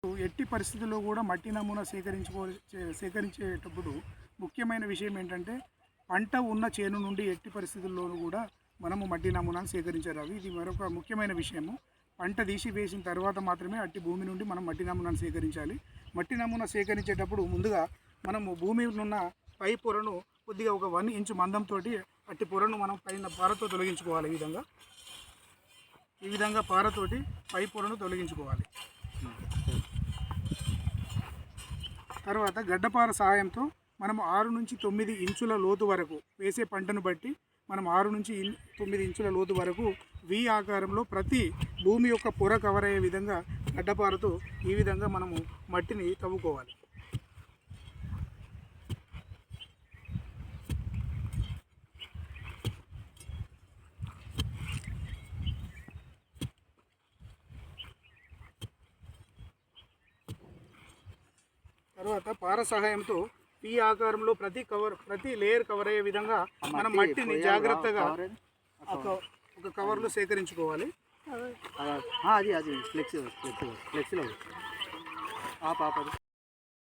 ఎట్టి పరిస్థితుల్లో కూడా మట్టి నమూనా సేకరించేటప్పుడు ముఖ్యమైన విషయం ఏంటంటే పంట ఉన్న చేను నుండి ఎట్టి పరిస్థితుల్లోనూ కూడా మనము మట్టి నమూనాను సేకరించరాదు. ఇది మరొక ముఖ్యమైన విషయము. పంట తీసి వేసిన తర్వాత మాత్రమే అట్టి భూమి నుండి మనం మట్టి నమూనాను సేకరించాలి. మట్టి నమూనా సేకరించేటప్పుడు ముందుగా మనము భూమి ఉన్న పై పొరను కొద్దిగా ఒక 1 ఇంచు మందంతో అట్టి పొరను మనం పైన పారతో తొలగించుకోవాలి. ఈ విధంగా పారతోటి పై పొరను తొలగించుకోవాలి. తర్వాత గడ్డపార సహాయంతో మనం 6 నుంచి 9 ఇంచుల లోతు వరకు వేసే పంటను బట్టి మనం 6 నుంచి 9 ఇంచుల లోతు వరకు వి ఆకారంలో ప్రతి భూమి యొక్క పొర కవర్ అయ్యే విధంగా గడ్డపారతో ఈ విధంగా మనము మట్టిని తవ్వుకోవాలి. తర్వాత పార సహాయంతో ఈ ఆకారంలో ప్రతి లేయర్ కవర్ అయ్యే విధంగా మనం మట్టిని జాగ్రత్తగా ఒక కవర్లో సేకరించుకోవాలి. అది ఫ్లెక్సీలో పాపది